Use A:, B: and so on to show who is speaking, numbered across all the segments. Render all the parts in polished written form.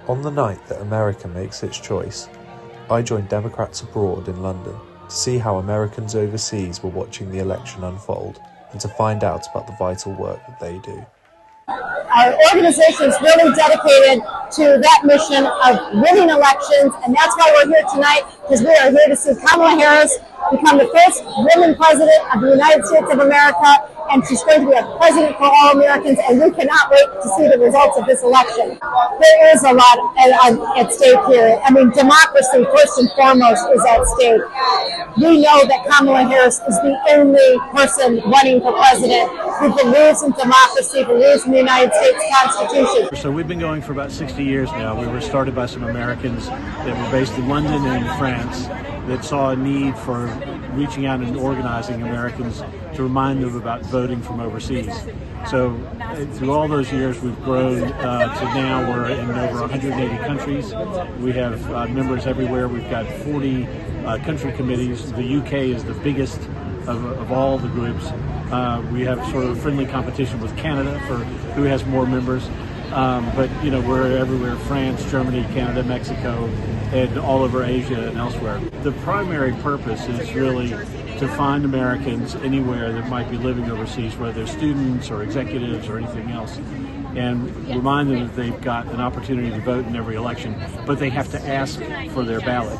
A: On the night that America makes its choice, I joined Democrats abroad in London to see how Americans overseas were watching the election unfold and to find out about the vital work that they do.
B: Our organization is really dedicated to that mission of winning elections, and that's why we're here tonight, because we are here to see Kamala Harris become the first woman president of the United States of America, and she's going to be a president for all Americans, and we cannot wait to see the results of this election. There is a lot at stake here. I mean, democracy, first and foremost, is at stake. We know that Kamala Harris is the only person running for president who believes in democracy, believes in the United States Constitution.
C: So we've been going for about 60 years now. We were started by some Americans that were based in London and in France that saw a need for reaching out and organizing Americans to remind them about voting from overseas. So through all those years, we've grown to now we're in over 180 countries. We have members everywhere. We've got 40 country committees. The UK is the biggest of all the groups. We have sort of a friendly competition with Canada for who has more members. But, you know, we're everywhere, France, Germany, Canada, Mexico, and all over Asia and elsewhere. The primary purpose is really to find Americans anywhere that might be living overseas, whether they're students or executives or anything else, and remind them that they've got an opportunity to vote in every election, but they have to ask for their ballot.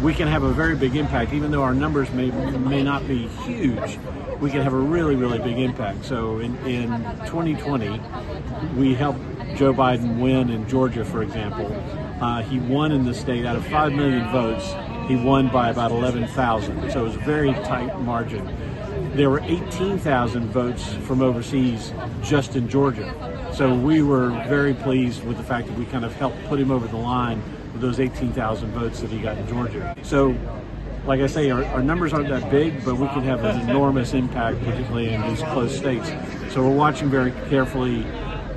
C: We can have a very big impact, even though our numbers may not be huge. We can have a really, really big impact. So in 2020, we helped Joe Biden win in Georgia, for example. He won in the state out of 5 million votes. He won by about 11,000. So it was a very tight margin. There were 18,000 votes from overseas just in Georgia. So we were very pleased with the fact that we kind of helped put him over the line with those 18,000 votes that he got in Georgia. So, like I say, our numbers aren't that big, but we can have an enormous impact, particularly in these close states. So we're watching very carefully,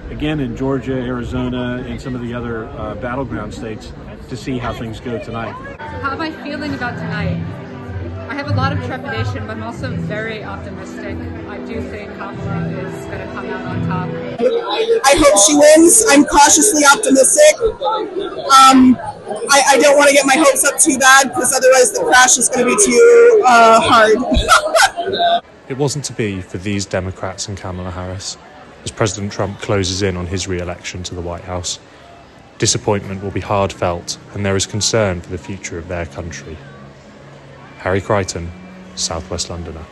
C: again, in Georgia, Arizona, and some of the other battleground states to see how things go tonight.
D: How am I feeling about tonight? I have a lot of trepidation, but I'm also very optimistic. I do think Kamala is going to come out on top.
E: I hope she wins. I'm cautiously optimistic. I don't want to get my hopes up too bad because otherwise the crash is going to be too hard.
A: It wasn't to be for these Democrats and Kamala Harris. As President Trump closes in on his re-election to the White House, disappointment will be hard felt, and there is concern for the future of their country. Harry Crichton, South West Londoner.